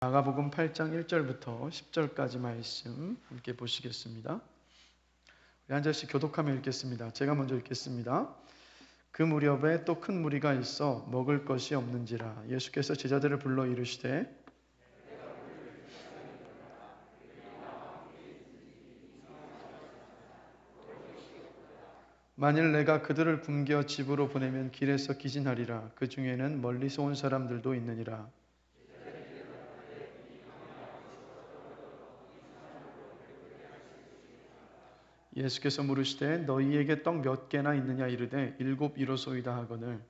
마가복음 8장 1절부터 10절까지 말씀 함께 보시겠습니다. 우리 한 절씩 교독하며 읽겠습니다. 제가 먼저 읽겠습니다. 그 무렵에 또 큰 무리가 있어 먹을 것이 없는지라 예수께서 제자들을 불러 이르시되 만일 내가 그들을 굶겨 집으로 보내면 길에서 기진하리라. 그 중에는 멀리서 온 사람들도 있느니라. 예수께서 물으시되 너희에게 떡 몇 개나 있느냐 이르되 7 이로소이다 하거늘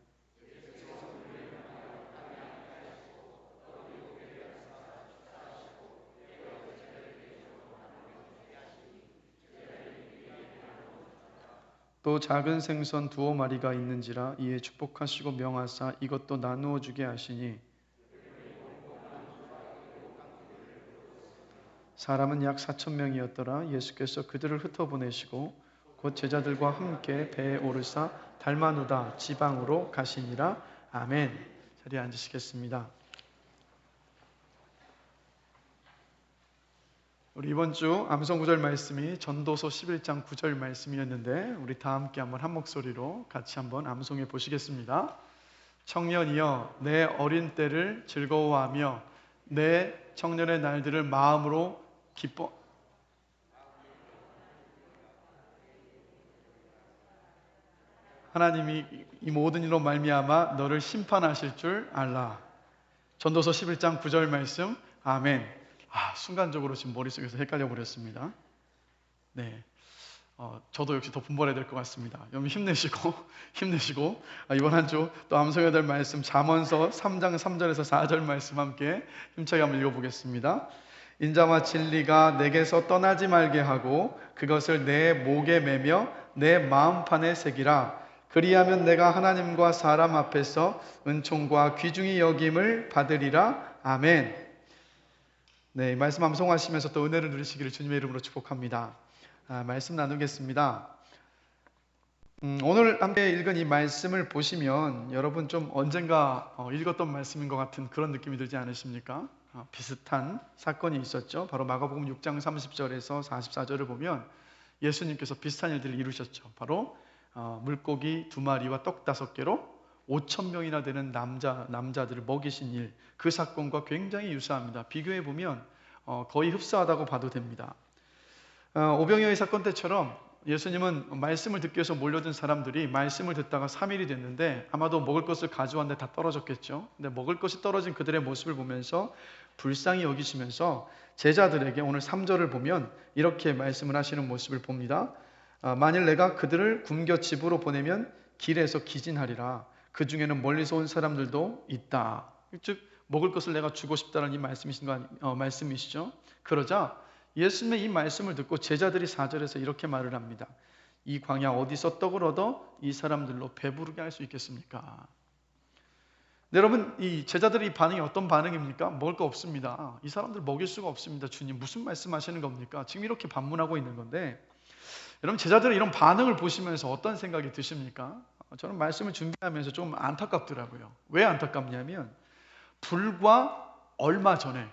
또 작은 생선 2~5마리가 있는지라 이에 축복하시고 명하사 이것도 나누어 주게 하시니 사람은 약 4,000명이었더라. 예수께서 그들을 흩어보내시고 곧 제자들과 함께 배에 오르사 달마누다 지방으로 가시니라. 아멘. 자리에 앉으시겠습니다. 우리 이번 주 암송 구절 말씀이 전도서 11장 9절 말씀이었는데 우리 다 함께 한번 한 목소리로 같이 한번 암송해 보시겠습니다. 청년이여 내 어린 때를 즐거워하며 내 청년의 날들을 마음으로 기뻐 하나님이 이 모든 일로 말미암아 너를 심판하실 줄 알라. 전도서 11장 9절 말씀. 아멘. 순간적으로 지금 머릿속에서 헷갈려 버렸습니다. 네, 저도 역시 더 분발해야 될 것 같습니다. 여러분 힘내시고 이번 한 주 또 암송해야 될 말씀 잠언서 3장 3절에서 4절 말씀 함께 힘차게 한번 읽어보겠습니다. 인자와 진리가 내게서 떠나지 말게 하고 그것을 내 목에 매며 내 마음판에 새기라. 그리하면 내가 하나님과 사람 앞에서 은총과 귀중히 여김을 받으리라. 아멘. 네, 말씀 암송하시면서 또 은혜를 누리시기를 주님의 이름으로 축복합니다. 말씀 나누겠습니다. 오늘 함께 읽은 이 말씀을 보시면 여러분 좀 언젠가 읽었던 말씀인 것 같은 그런 느낌이 들지 않으십니까? 비슷한 사건이 있었죠. 바로 마가복음 6장 30절에서 44절을 보면 예수님께서 비슷한 일들을 이루셨죠. 바로 물고기 2마리와 떡 5개로 5,000명이나 되는 남자들을 먹이신 일, 그 사건과 굉장히 유사합니다. 비교해 보면 거의 흡사하다고 봐도 됩니다. 오병이어의 사건 때처럼 예수님은 말씀을 듣기 위해서 몰려든 사람들이 말씀을 듣다가 3일이 됐는데 아마도 먹을 것을 가져왔는데 다 떨어졌겠죠. 근데 먹을 것이 떨어진 그들의 모습을 보면서 불쌍히 여기시면서 제자들에게 오늘 3절을 보면 이렇게 말씀을 하시는 모습을 봅니다. 만일 내가 그들을 굶겨 집으로 보내면 길에서 기진하리라. 그 중에는 멀리서 온 사람들도 있다. 즉 먹을 것을 내가 주고 싶다는 이 말씀이시죠. 그러자 예수님의 이 말씀을 듣고 제자들이 4절에서 이렇게 말을 합니다. 이 광야 어디서 떡을 얻어 이 사람들로 배부르게 할 수 있겠습니까? 여러분, 이 제자들의 반응이 어떤 반응입니까? 먹을 거 없습니다. 이 사람들 먹일 수가 없습니다. 주님 무슨 말씀하시는 겁니까? 지금 이렇게 반문하고 있는 건데 여러분, 제자들의 이런 반응을 보시면서 어떤 생각이 드십니까? 저는 말씀을 준비하면서 좀 안타깝더라고요. 왜 안타깝냐면 불과 얼마 전에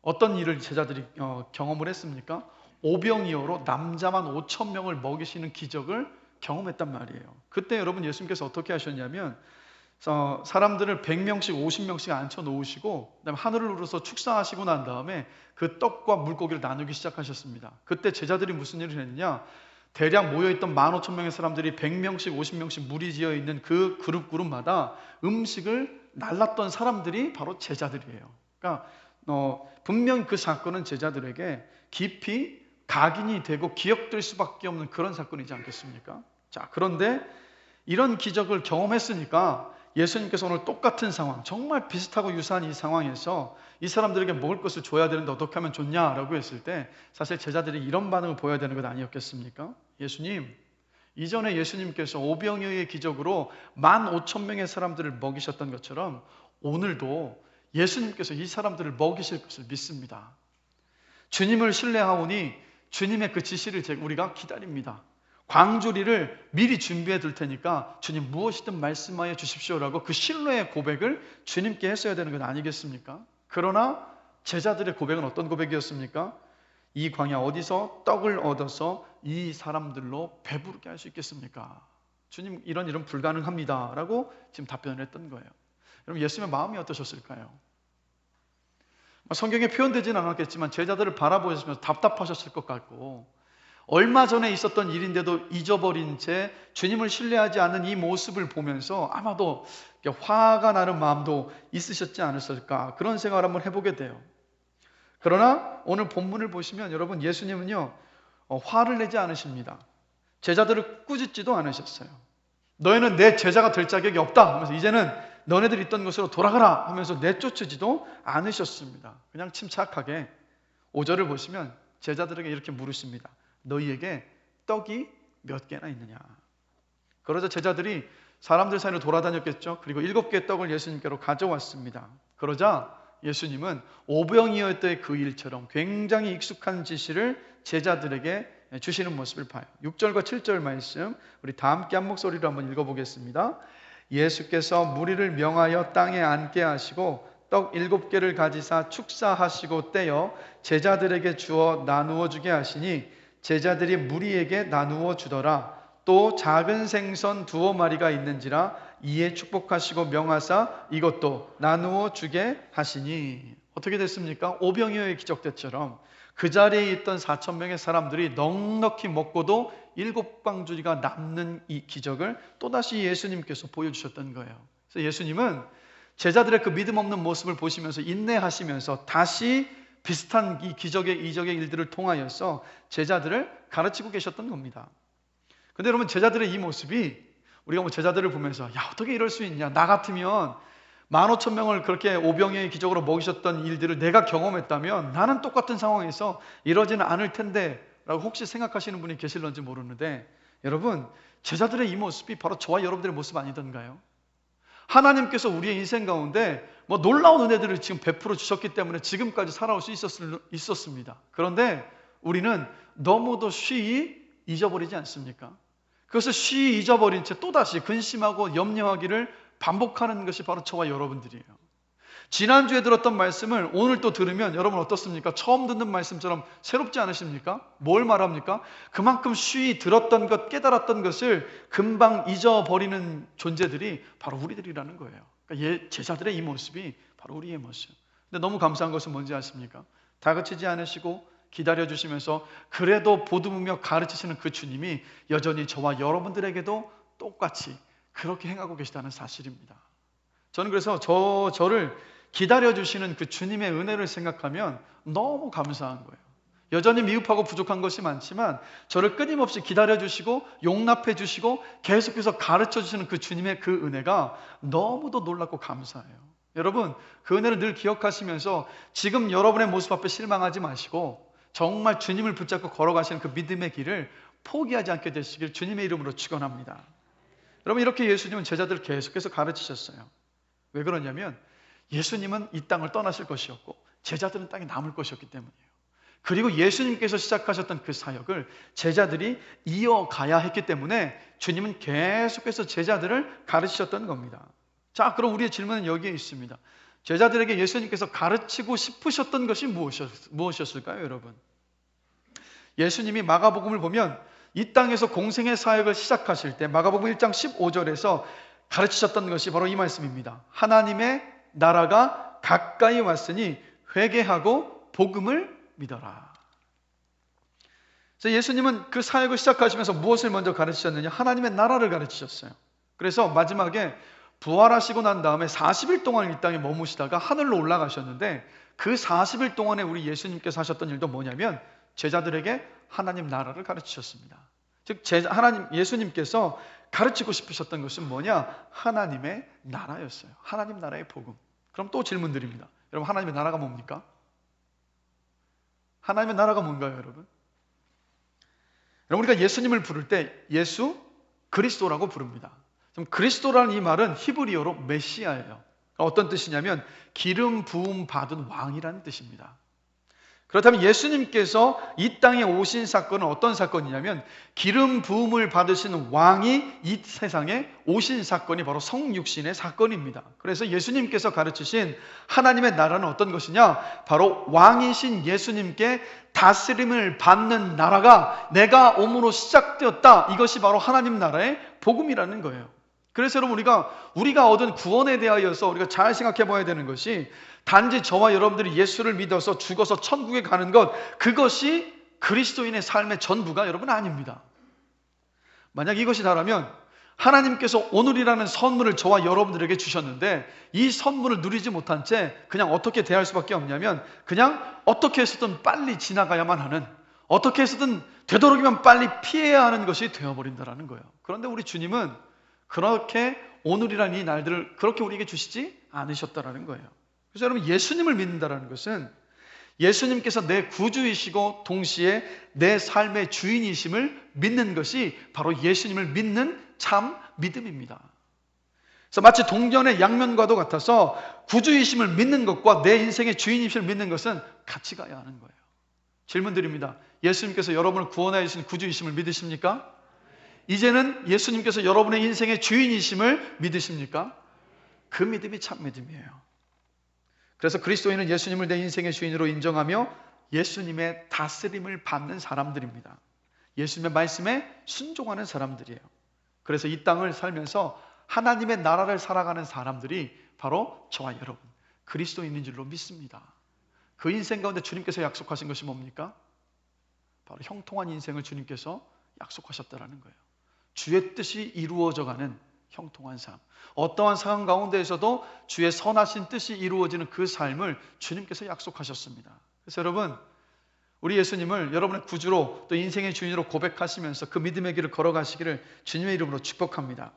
어떤 일을 제자들이 경험을 했습니까? 오병이어로 남자만 5,000명을 먹이시는 기적을 경험했단 말이에요. 그때 여러분 예수님께서 어떻게 하셨냐면 사람들을 100명씩 50명씩 앉혀놓으시고 그다음에 하늘을 우러서 축사하시고 난 다음에 그 떡과 물고기를 나누기 시작하셨습니다. 그때 제자들이 무슨 일을 했느냐? 대략 모여있던 15,000명의 사람들이 100명씩 50명씩 무리지어 있는 그 그룹마다 음식을 날랐던 사람들이 바로 제자들이에요. 그러니까 분명 그 사건은 제자들에게 깊이 각인이 되고 기억될 수밖에 없는 그런 사건이지 않겠습니까? 자, 그런데 이런 기적을 경험했으니까 예수님께서 오늘 똑같은 상황, 정말 비슷하고 유사한 이 상황에서 이 사람들에게 먹을 것을 줘야 되는데 어떻게 하면 좋냐라고 했을 때 사실 제자들이 이런 반응을 보여야 되는 것 아니었겠습니까? 예수님, 이전에 예수님께서 오병이어의 기적으로 15,000명의 사람들을 먹이셨던 것처럼 오늘도 예수님께서 이 사람들을 먹이실 것을 믿습니다. 주님을 신뢰하오니 주님의 그 지시를 우리가 기다립니다. 광주리를 미리 준비해 둘 테니까 주님 무엇이든 말씀하여 주십시오라고 그 신뢰의 고백을 주님께 했어야 되는 것 아니겠습니까? 그러나 제자들의 고백은 어떤 고백이었습니까? 이 광야 어디서 떡을 얻어서 이 사람들로 배부르게 할 수 있겠습니까? 주님, 이런 일은 불가능합니다 라고 지금 답변을 했던 거예요. 여러분, 예수님의 마음이 어떠셨을까요? 성경에 표현되지는 않았겠지만 제자들을 바라보시면서 답답하셨을 것 같고, 얼마 전에 있었던 일인데도 잊어버린 채 주님을 신뢰하지 않는 이 모습을 보면서 아마도 화가 나는 마음도 있으셨지 않았을까, 그런 생각을 한번 해보게 돼요. 그러나 오늘 본문을 보시면 여러분, 예수님은요 화를 내지 않으십니다. 제자들을 꾸짖지도 않으셨어요. 너희는 내 제자가 될 자격이 없다 하면서 이제는 너네들 있던 곳으로 돌아가라 하면서 내쫓으지도 않으셨습니다. 그냥 침착하게 5절을 보시면 제자들에게 이렇게 물으십니다. 너희에게 떡이 몇 개나 있느냐? 그러자 제자들이 사람들 사이로 돌아다녔겠죠. 그리고 7개의 떡을 예수님께로 가져왔습니다. 그러자 예수님은 오병이어의 그 일처럼 굉장히 익숙한 지시를 제자들에게 주시는 모습을 봐요. 6절과 7절 말씀 우리 다 함께 한 목소리로 한번 읽어보겠습니다. 예수께서 무리를 명하여 땅에 앉게 하시고 떡 7개를 가지사 축사하시고 떼어 제자들에게 주어 나누어 주게 하시니 제자들이 무리에게 나누어 주더라. 또 작은 생선 2마리가 있는지라 이에 축복하시고 명하사 이것도 나누어 주게 하시니. 어떻게 됐습니까? 오병이어의 기적 때처럼 그 자리에 있던 4,000명의 사람들이 넉넉히 먹고도 7방주리가 남는 이 기적을 또다시 예수님께서 보여주셨던 거예요. 그래서 예수님은 제자들의 그 믿음 없는 모습을 보시면서 인내하시면서 다시 비슷한 이 기적의 이적의 일들을 통하여서 제자들을 가르치고 계셨던 겁니다. 근데 여러분, 제자들의 이 모습이, 우리가 제자들을 보면서 야, 어떻게 이럴 수 있냐, 나 같으면 15,000명을 그렇게 오병이어의 기적으로 먹이셨던 일들을 내가 경험했다면 나는 똑같은 상황에서 이러지는 않을 텐데 라고 혹시 생각하시는 분이 계실런지 모르는데, 여러분, 제자들의 이 모습이 바로 저와 여러분들의 모습 아니던가요? 하나님께서 우리의 인생 가운데 놀라운 은혜들을 지금 베풀어 주셨기 때문에 지금까지 살아올 수 있었습니다. 그런데 우리는 너무도 쉬이 잊어버리지 않습니까? 그것을 쉬이 잊어버린 채 또다시 근심하고 염려하기를 반복하는 것이 바로 저와 여러분들이에요. 지난주에 들었던 말씀을 오늘 또 들으면 여러분 어떻습니까? 처음 듣는 말씀처럼 새롭지 않으십니까? 뭘 말합니까? 그만큼 쉬이 들었던 것, 깨달았던 것을 금방 잊어버리는 존재들이 바로 우리들이라는 거예요. 그러니까 제자들의 이 모습이 바로 우리의 모습. 근데 너무 감사한 것은 뭔지 아십니까? 다그치지 않으시고 기다려주시면서 그래도 보듬으며 가르치시는 그 주님이 여전히 저와 여러분들에게도 똑같이 그렇게 행하고 계시다는 사실입니다. 저는 그래서 저를 기다려주시는 그 주님의 은혜를 생각하면 너무 감사한 거예요. 여전히 미흡하고 부족한 것이 많지만 저를 끊임없이 기다려주시고 용납해주시고 계속해서 가르쳐주시는 그 주님의 그 은혜가 너무도 놀랍고 감사해요. 여러분, 그 은혜를 늘 기억하시면서 지금 여러분의 모습 앞에 실망하지 마시고 정말 주님을 붙잡고 걸어가시는 그 믿음의 길을 포기하지 않게 되시길 주님의 이름으로 축원합니다. 여러분, 이렇게 예수님은 제자들을 계속해서 가르치셨어요. 왜 그러냐면 예수님은 이 땅을 떠나실 것이었고 제자들은 땅에 남을 것이었기 때문이에요. 그리고 예수님께서 시작하셨던 그 사역을 제자들이 이어가야 했기 때문에 주님은 계속해서 제자들을 가르치셨던 겁니다. 자, 그럼 우리의 질문은 여기에 있습니다. 제자들에게 예수님께서 가르치고 싶으셨던 것이 무엇이었을까요, 여러분? 예수님이 마가복음을 보면 이 땅에서 공생의 사역을 시작하실 때 마가복음 1장 15절에서 가르치셨던 것이 바로 이 말씀입니다. 하나님의 나라가 가까이 왔으니 회개하고 복음을 믿어라. 그래서 예수님은 그 사역을 시작하시면서 무엇을 먼저 가르치셨느냐? 하나님의 나라를 가르치셨어요. 그래서 마지막에 부활하시고 난 다음에 40일 동안 이 땅에 머무시다가 하늘로 올라가셨는데 그 40일 동안에 우리 예수님께서 하셨던 일도 뭐냐면 제자들에게 하나님 나라를 가르치셨습니다. 즉 예수님께서 가르치고 싶으셨던 것은 뭐냐? 하나님의 나라였어요. 하나님 나라의 복음. 그럼 또 질문 드립니다. 여러분, 하나님의 나라가 뭡니까? 하나님의 나라가 뭔가요, 여러분? 여러분, 우리가 예수님을 부를 때 예수 그리스도라고 부릅니다. 그리스도라는 이 말은 히브리어로 메시아예요. 어떤 뜻이냐면 기름 부음 받은 왕이라는 뜻입니다. 그렇다면 예수님께서 이 땅에 오신 사건은 어떤 사건이냐면 기름 부음을 받으신 왕이 이 세상에 오신 사건이 바로 성육신의 사건입니다. 그래서 예수님께서 가르치신 하나님의 나라는 어떤 것이냐? 바로 왕이신 예수님께 다스림을 받는 나라가 내가 옴으로 시작되었다. 이것이 바로 하나님 나라의 복음이라는 거예요. 그래서 여러분 우리가 얻은 구원에 대하여서 우리가 잘 생각해 봐야 되는 것이 단지 저와 여러분들이 예수를 믿어서 죽어서 천국에 가는 것, 그것이 그리스도인의 삶의 전부가 여러분 아닙니다. 만약 이것이 다라면 하나님께서 오늘이라는 선물을 저와 여러분들에게 주셨는데 이 선물을 누리지 못한 채 그냥 어떻게 대할 수밖에 없냐면 그냥 어떻게 해서든 빨리 지나가야만 하는, 어떻게 해서든 되도록이면 빨리 피해야 하는 것이 되어버린다는 거예요. 그런데 우리 주님은 그렇게 오늘이라는 이 날들을 그렇게 우리에게 주시지 않으셨다는 거예요. 그래서 여러분 예수님을 믿는다는 것은 예수님께서 내 구주이시고 동시에 내 삶의 주인이심을 믿는 것이 바로 예수님을 믿는 참 믿음입니다. 그래서 마치 동전의 양면과도 같아서 구주이심을 믿는 것과 내 인생의 주인이심을 믿는 것은 같이 가야 하는 거예요. 질문 드립니다. 예수님께서 여러분을 구원하여 주신 구주이심을 믿으십니까? 이제는 예수님께서 여러분의 인생의 주인이심을 믿으십니까? 그 믿음이 참 믿음이에요. 그래서 그리스도인은 예수님을 내 인생의 주인으로 인정하며 예수님의 다스림을 받는 사람들입니다. 예수님의 말씀에 순종하는 사람들이에요. 그래서 이 땅을 살면서 하나님의 나라를 살아가는 사람들이 바로 저와 여러분 그리스도인인 줄로 믿습니다. 그 인생 가운데 주님께서 약속하신 것이 뭡니까? 바로 형통한 인생을 주님께서 약속하셨다는 거예요. 주의 뜻이 이루어져가는 형통한 삶, 어떠한 상황 가운데에서도 주의 선하신 뜻이 이루어지는 그 삶을 주님께서 약속하셨습니다. 그래서 여러분 우리 예수님을 여러분의 구주로 또 인생의 주인으로 고백하시면서 그 믿음의 길을 걸어가시기를 주님의 이름으로 축복합니다.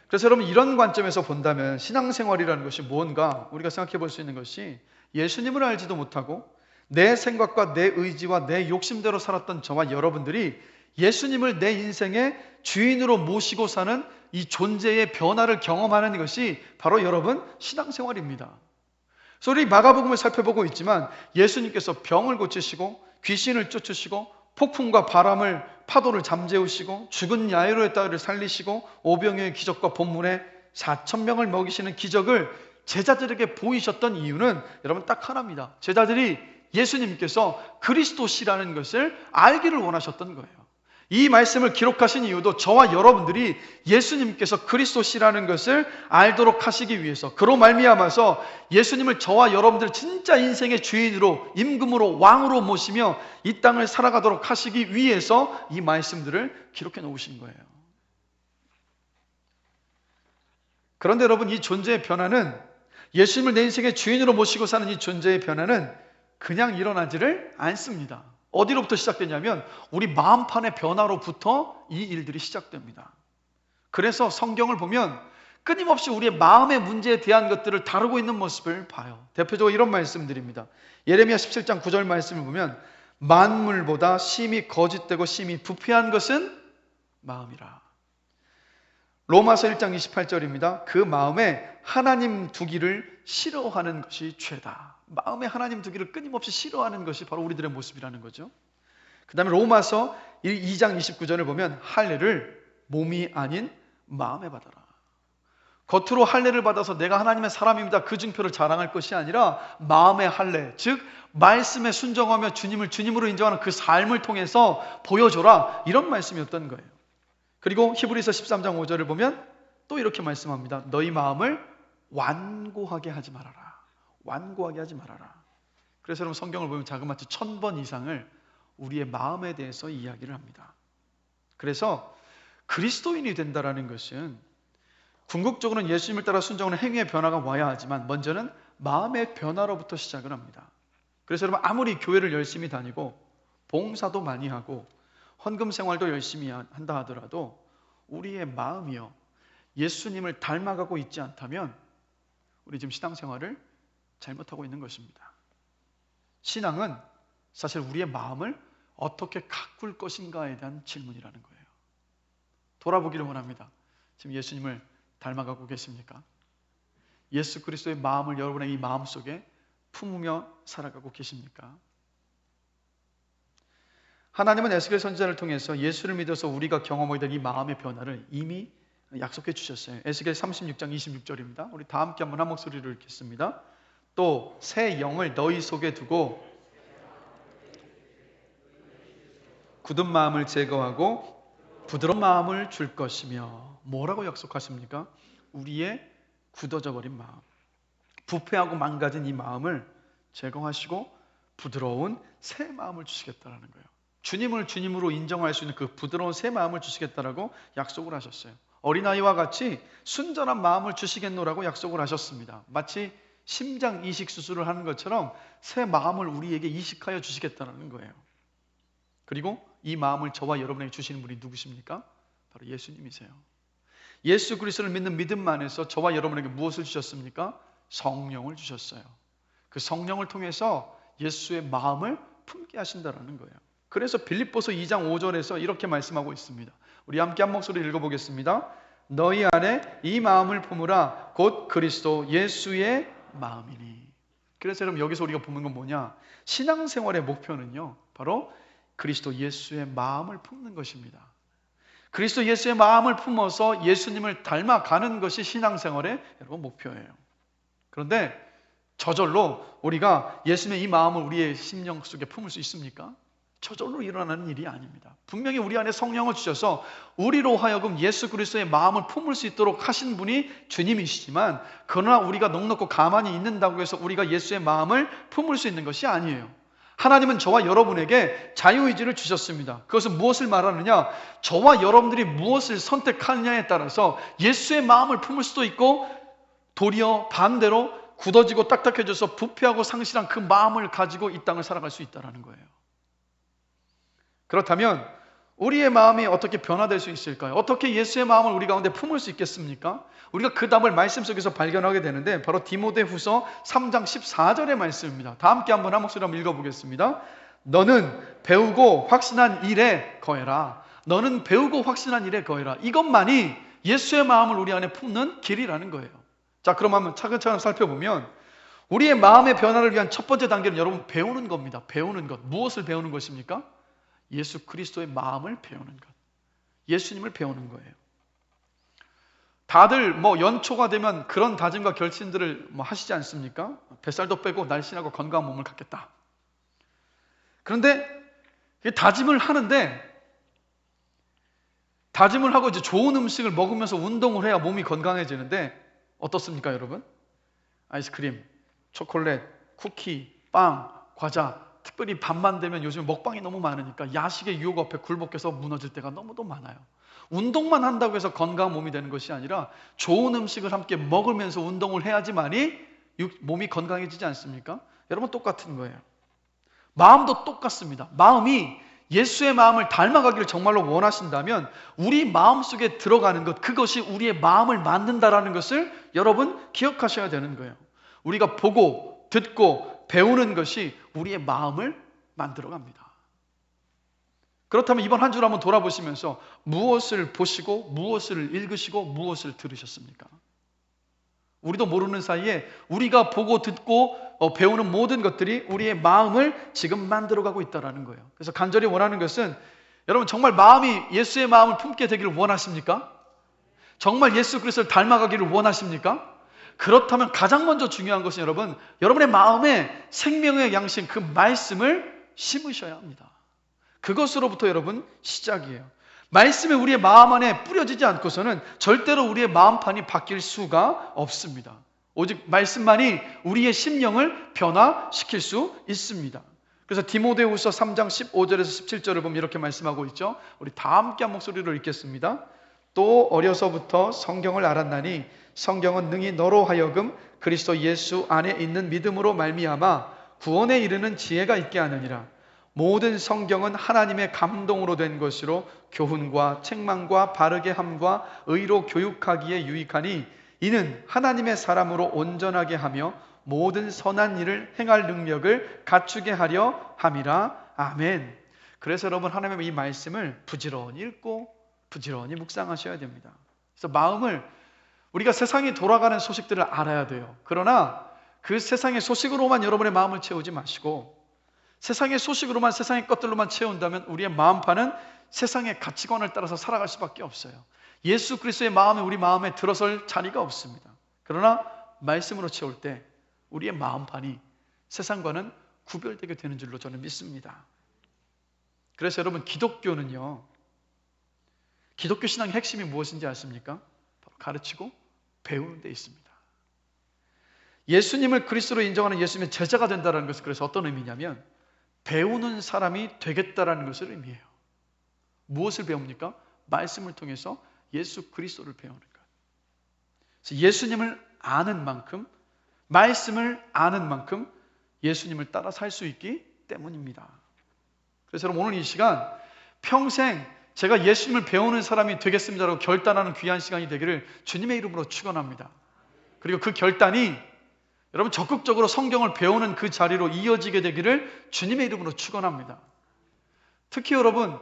그래서 여러분 이런 관점에서 본다면 신앙생활이라는 것이 뭔가 우리가 생각해 볼 수 있는 것이 예수님을 알지도 못하고 내 생각과 내 의지와 내 욕심대로 살았던 저와 여러분들이 예수님을 내 인생의 주인으로 모시고 사는 이 존재의 변화를 경험하는 것이 바로 여러분 신앙생활입니다. 그래서 우리 마가복음을 살펴보고 있지만 예수님께서 병을 고치시고 귀신을 쫓으시고 폭풍과 바람을 파도를 잠재우시고 죽은 야이로의 딸을 살리시고 오병이어의 기적과 본문에 4,000명을 먹이시는 기적을 제자들에게 보이셨던 이유는 여러분 딱 하나입니다. 제자들이 예수님께서 그리스도시라는 것을 알기를 원하셨던 거예요. 이 말씀을 기록하신 이유도 저와 여러분들이 예수님께서 그리스도시라는 것을 알도록 하시기 위해서, 그로 말미암아서 예수님을 저와 여러분들 진짜 인생의 주인으로, 임금으로, 왕으로 모시며 이 땅을 살아가도록 하시기 위해서 이 말씀들을 기록해 놓으신 거예요. 그런데 여러분 이 존재의 변화는, 예수님을 내 인생의 주인으로 모시고 사는 이 존재의 변화는 그냥 일어나지를 않습니다. 어디로부터 시작되냐면 우리 마음판의 변화로부터 이 일들이 시작됩니다. 그래서 성경을 보면 끊임없이 우리의 마음의 문제에 대한 것들을 다루고 있는 모습을 봐요. 대표적으로 이런 말씀드립니다. 예레미야 17장 9절 말씀을 보면 만물보다 심히 거짓되고 심히 부패한 것은 마음이라. 로마서 1장 28절입니다. 그 마음에 하나님 두기를 싫어하는 것이 죄다. 마음에 하나님 두기를 끊임없이 싫어하는 것이 바로 우리들의 모습이라는 거죠. 그 다음에 로마서 2장 29절을 보면 할례를 몸이 아닌 마음에 받아라. 겉으로 할례를 받아서 내가 하나님의 사람입니다 그 증표를 자랑할 것이 아니라 마음의 할례, 즉 말씀에 순종하며 주님을 주님으로 인정하는 그 삶을 통해서 보여줘라, 이런 말씀이었던 거예요. 그리고 히브리서 13장 5절을 보면 또 이렇게 말씀합니다. 너희 마음을 완고하게 하지 말아라. 완고하게 하지 말아라. 그래서 여러분 성경을 보면 자그마치 1000번 이상을 우리의 마음에 대해서 이야기를 합니다. 그래서 그리스도인이 된다라는 것은 궁극적으로는 예수님을 따라 순종하는 행위의 변화가 와야 하지만 먼저는 마음의 변화로부터 시작을 합니다. 그래서 여러분 아무리 교회를 열심히 다니고 봉사도 많이 하고 헌금 생활도 열심히 한다 하더라도 우리의 마음이요 예수님을 닮아가고 있지 않다면 우리 지금 신앙생활을 잘못하고 있는 것입니다. 신앙은 사실 우리의 마음을 어떻게 가꿀 것인가에 대한 질문이라는 거예요. 돌아보기를 원합니다. 지금 예수님을 닮아가고 계십니까? 예수 그리스도의 마음을 여러분의 이 마음 속에 품으며 살아가고 계십니까? 하나님은 에스겔 선지자를 통해서 예수를 믿어서 우리가 경험하게 될 이 마음의 변화를 이미 약속해 주셨어요. 에스겔 36장 26절입니다. 우리 다 함께 한번 한 목소리로 읽겠습니다. 또 새 영을 너희 속에 두고 굳은 마음을 제거하고 부드러운 마음을 줄 것이며. 뭐라고 약속하십니까? 우리의 굳어져 버린 마음, 부패하고 망가진 이 마음을 제거하시고 부드러운 새 마음을 주시겠다는 거예요. 주님을 주님으로 인정할 수 있는 그 부드러운 새 마음을 주시겠다라고 약속을 하셨어요. 어린아이와 같이 순전한 마음을 주시겠노라고 약속을 하셨습니다. 마치 심장 이식 수술을 하는 것처럼 새 마음을 우리에게 이식하여 주시겠다는 거예요. 그리고 이 마음을 저와 여러분에게 주시는 분이 누구십니까? 바로 예수님이세요. 예수 그리스도를 믿는 믿음 안에서 저와 여러분에게 무엇을 주셨습니까? 성령을 주셨어요. 그 성령을 통해서 예수의 마음을 품게 하신다는 거예요. 그래서 빌립보서 2장 5절에서 이렇게 말씀하고 있습니다. 우리 함께 한 목소리 읽어보겠습니다. 너희 안에 이 마음을 품으라 곧 그리스도 예수의 마음이니. 그래서 여러분 여기서 우리가 보는 건 뭐냐? 신앙생활의 목표는요, 바로 그리스도 예수의 마음을 품는 것입니다. 그리스도 예수의 마음을 품어서 예수님을 닮아가는 것이 신앙생활의 여러분 목표예요. 그런데 저절로 우리가 예수님의 이 마음을 우리의 심령 속에 품을 수 있습니까? 저절로 일어나는 일이 아닙니다. 분명히 우리 안에 성령을 주셔서 우리로 하여금 예수 그리스도의 마음을 품을 수 있도록 하신 분이 주님이시지만, 그러나 우리가 넉넉고 가만히 있는다고 해서 우리가 예수의 마음을 품을 수 있는 것이 아니에요. 하나님은 저와 여러분에게 자유의지를 주셨습니다. 그것은 무엇을 말하느냐? 저와 여러분들이 무엇을 선택하느냐에 따라서 예수의 마음을 품을 수도 있고, 도리어 반대로 굳어지고 딱딱해져서 부패하고 상실한 그 마음을 가지고 이 땅을 살아갈 수 있다는 거예요. 그렇다면 우리의 마음이 어떻게 변화될 수 있을까요? 어떻게 예수의 마음을 우리 가운데 품을 수 있겠습니까? 우리가 그 답을 말씀 속에서 발견하게 되는데, 바로 디모데후서 3장 14절의 말씀입니다. 다 함께 한번 한 목소리 한번 읽어보겠습니다. 너는 배우고 확신한 일에 거해라. 너는 배우고 확신한 일에 거해라. 이것만이 예수의 마음을 우리 안에 품는 길이라는 거예요. 자, 그럼 한번 차근차근 살펴보면, 우리의 마음의 변화를 위한 첫 번째 단계는 여러분 배우는 겁니다. 배우는 것. 무엇을 배우는 것입니까? 예수 그리스도의 마음을 배우는 것. 예수님을 배우는 거예요. 다들 연초가 되면 그런 다짐과 결심들을 하시지 않습니까? 뱃살도 빼고 날씬하고 건강한 몸을 갖겠다. 그런데 다짐을 하는데, 다짐을 하고 이제 좋은 음식을 먹으면서 운동을 해야 몸이 건강해지는데 어떻습니까, 여러분? 아이스크림, 초콜릿, 쿠키, 빵, 과자, 특별히 밤만 되면 요즘 먹방이 너무 많으니까 야식의 유혹 앞에 굴복해서 무너질 때가 너무도 많아요. 운동만 한다고 해서 건강한 몸이 되는 것이 아니라 좋은 음식을 함께 먹으면서 운동을 해야지만이 몸이 건강해지지 않습니까? 여러분 똑같은 거예요. 마음도 똑같습니다. 마음이 예수의 마음을 닮아가기를 정말로 원하신다면 우리 마음속에 들어가는 것, 그것이 우리의 마음을 만든다라는 것을 여러분 기억하셔야 되는 거예요. 우리가 보고 듣고 배우는 것이 우리의 마음을 만들어갑니다. 그렇다면 이번 한 주를 한번 돌아보시면서 무엇을 보시고 무엇을 읽으시고 무엇을 들으셨습니까? 우리도 모르는 사이에 우리가 보고 듣고 배우는 모든 것들이 우리의 마음을 지금 만들어가고 있다는 거예요. 그래서 간절히 원하는 것은, 여러분 정말 마음이 예수의 마음을 품게 되기를 원하십니까? 정말 예수 그리스도를 닮아가기를 원하십니까? 그렇다면 가장 먼저 중요한 것은 여러분의 마음에 생명의 양식, 그 말씀을 심으셔야 합니다. 그것으로부터 여러분 시작이에요. 말씀이 우리의 마음 안에 뿌려지지 않고서는 절대로 우리의 마음판이 바뀔 수가 없습니다. 오직 말씀만이 우리의 심령을 변화시킬 수 있습니다. 그래서 디모데후서 3장 15절에서 17절을 보면 이렇게 말씀하고 있죠. 우리 다 함께 한 목소리로 읽겠습니다. 또 어려서부터 성경을 알았나니 성경은 능히 너로 하여금 그리스도 예수 안에 있는 믿음으로 말미암아 구원에 이르는 지혜가 있게 하느니라. 모든 성경은 하나님의 감동으로 된 것으로 교훈과 책망과 바르게 함과 의로 교육하기에 유익하니 이는 하나님의 사람으로 온전하게 하며 모든 선한 일을 행할 능력을 갖추게 하려 함이라. 아멘. 그래서 여러분 하나님의 이 말씀을 부지런히 읽고 부지런히 묵상하셔야 됩니다. 그래서 마음을, 우리가 세상이 돌아가는 소식들을 알아야 돼요. 그러나 그 세상의 소식으로만 여러분의 마음을 채우지 마시고 세상의 소식으로만, 세상의 것들로만 채운다면 우리의 마음판은 세상의 가치관을 따라서 살아갈 수밖에 없어요. 예수 그리스도의 마음이 우리 마음에 들어설 자리가 없습니다. 그러나 말씀으로 채울 때 우리의 마음판이 세상과는 구별되게 되는 줄로 저는 믿습니다. 그래서 여러분, 기독교는요, 기독교 신앙의 핵심이 무엇인지 아십니까? 바로 가르치고 배우는 데 있습니다. 예수님을 그리스도로 인정하는 예수님의 제자가 된다는 것은 그래서 어떤 의미냐면 배우는 사람이 되겠다라는 것을 의미해요. 무엇을 배웁니까? 말씀을 통해서 예수 그리스도를 배우는 것. 그래서 예수님을 아는 만큼, 말씀을 아는 만큼 예수님을 따라 살 수 있기 때문입니다. 그래서 여러분, 오늘 이 시간 평생 제가 예수님을 배우는 사람이 되겠습니다라고 결단하는 귀한 시간이 되기를 주님의 이름으로 축원합니다. 그리고 그 결단이 여러분 적극적으로 성경을 배우는 그 자리로 이어지게 되기를 주님의 이름으로 축원합니다. 특히 여러분,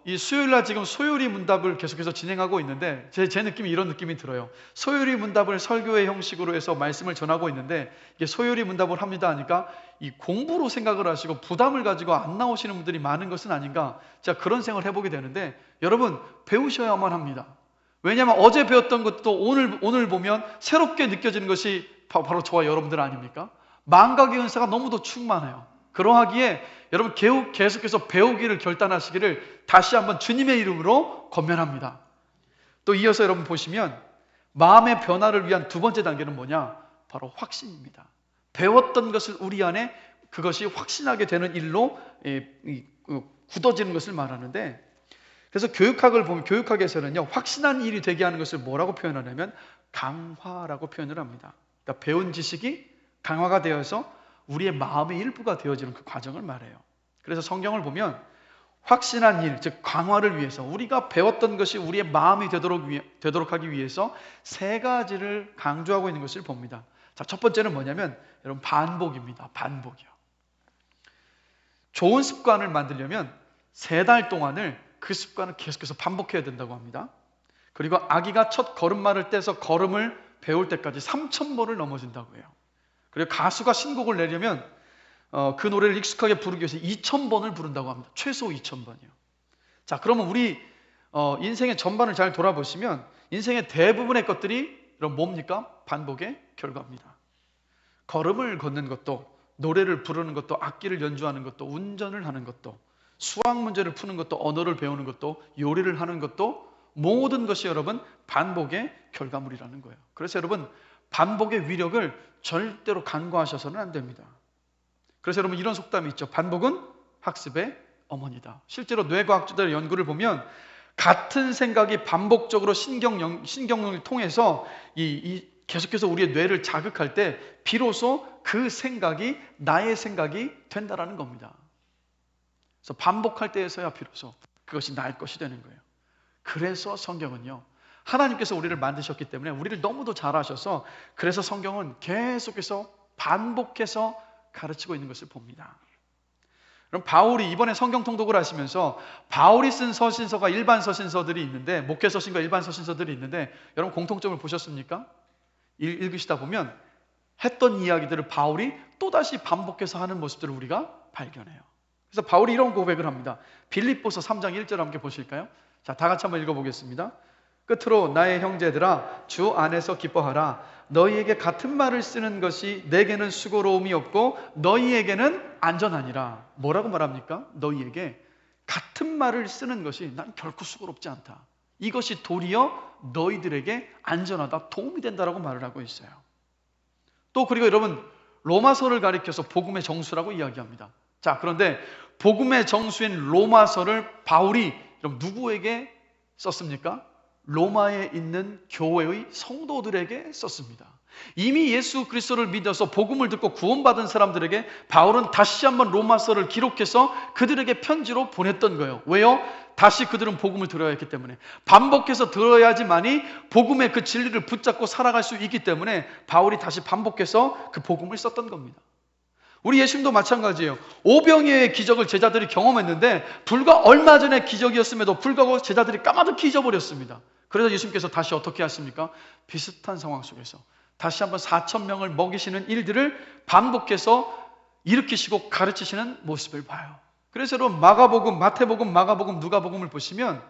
이 수요일날 지금 소요리 문답을 계속해서 진행하고 있는데 제 느낌이 이런 느낌이 들어요. 소요리 문답을 설교의 형식으로 해서 말씀을 전하고 있는데 이게 소요리 문답을 합니다 하니까 이 공부로 생각을 하시고 부담을 가지고 안 나오시는 분들이 많은 것은 아닌가, 제가 그런 생각을 해보게 되는데 여러분, 배우셔야만 합니다. 왜냐하면 어제 배웠던 것도 오늘 보면 새롭게 느껴지는 것이 바로 저와 여러분들 아닙니까? 망각의 은사가 너무도 충만해요. 그러하기에 여러분 계속해서 배우기를 결단하시기를 다시 한번 주님의 이름으로 권면합니다. 또 이어서 여러분 보시면 마음의 변화를 위한 두 번째 단계는 뭐냐? 바로 확신입니다. 배웠던 것을 우리 안에 그것이 확신하게 되는 일로 굳어지는 것을 말하는데, 그래서 교육학을 보면 교육학에서는요, 확신한 일이 되게 하는 것을 뭐라고 표현하냐면 강화라고 표현을 합니다. 그러니까 배운 지식이 강화가 되어서 우리의 마음의 일부가 되어지는 그 과정을 말해요. 그래서 성경을 보면 확신한 일, 즉 강화를 위해서, 우리가 배웠던 것이 우리의 마음이 되도록 하기 위해서 세 가지를 강조하고 있는 것을 봅니다. 자, 첫 번째는 뭐냐면 여러분, 반복입니다. 반복이요. 좋은 습관을 만들려면 3달 동안을 그 습관을 계속해서 반복해야 된다고 합니다. 그리고 아기가 첫 걸음마를 떼서 걸음을 배울 때까지 3,000번을 넘어진다고 해요. 그리고 가수가 신곡을 내려면 그 노래를 익숙하게 부르기 위해서 2,000번을 부른다고 합니다. 최소 2,000번이요. 자, 그러면 우리 인생의 전반을 잘 돌아보시면 인생의 대부분의 것들이 이런 뭡니까? 반복의 결과입니다. 걸음을 걷는 것도, 노래를 부르는 것도, 악기를 연주하는 것도, 운전을 하는 것도, 수학 문제를 푸는 것도, 언어를 배우는 것도, 요리를 하는 것도, 모든 것이 여러분 반복의 결과물이라는 거예요. 그래서 여러분, 반복의 위력을 절대로 간과하셔서는 안 됩니다. 그래서 여러분, 이런 속담이 있죠. 반복은 학습의 어머니다. 실제로 뇌과학자들의 연구를 보면 같은 생각이 반복적으로 신경을 통해서 계속해서 우리의 뇌를 자극할 때 비로소 그 생각이 나의 생각이 된다라는 겁니다. 그래서 반복할 때에서야 비로소 그것이 나의 것이 되는 거예요. 그래서 성경은요, 하나님께서 우리를 만드셨기 때문에 우리를 너무도 잘 아셔서 그래서 성경은 계속해서 반복해서 가르치고 있는 것을 봅니다. 그럼 바울이 이번에 성경 통독을 하시면서 바울이 쓴 서신서가 일반 서신서들이 있는데, 목회 서신과 일반 서신서들이 있는데 여러분 공통점을 보셨습니까? 읽으시다 보면 했던 이야기들을 바울이 또다시 반복해서 하는 모습들을 우리가 발견해요. 그래서 바울이 이런 고백을 합니다. 빌립보서 3장 1절 함께 보실까요? 자, 다 같이 한번 읽어보겠습니다. 끝으로 나의 형제들아, 주 안에서 기뻐하라. 너희에게 같은 말을 쓰는 것이 내게는 수고로움이 없고 너희에게는 안전하니라. 뭐라고 말합니까? 너희에게 같은 말을 쓰는 것이 난 결코 수고롭지 않다. 이것이 도리어 너희들에게 안전하다, 도움이 된다라고 말을 하고 있어요. 또 그리고 여러분, 로마서를 가리켜서 복음의 정수라고 이야기합니다. 자, 그런데 복음의 정수인 로마서를 바울이 그럼 누구에게 썼습니까? 로마에 있는 교회의 성도들에게 썼습니다. 이미 예수 그리스도를 믿어서 복음을 듣고 구원받은 사람들에게 바울은 다시 한번 로마서를 기록해서 그들에게 편지로 보냈던 거예요. 왜요? 다시 그들은 복음을 들어야 했기 때문에, 반복해서 들어야지만이 복음의 그 진리를 붙잡고 살아갈 수 있기 때문에 바울이 다시 반복해서 그 복음을 썼던 겁니다. 우리 예수님도 마찬가지예요. 오병이어의 기적을 제자들이 경험했는데 불과 얼마 전의 기적이었음에도 불구하고 제자들이 까마득히 잊어버렸습니다. 그래서 예수님께서 다시 어떻게 하십니까? 비슷한 상황 속에서 다시 한번 4,000명을 먹이시는 일들을 반복해서 일으키시고 가르치시는 모습을 봐요. 그래서 여러분 마가복음, 마태복음, 마가복음, 누가복음을 보시면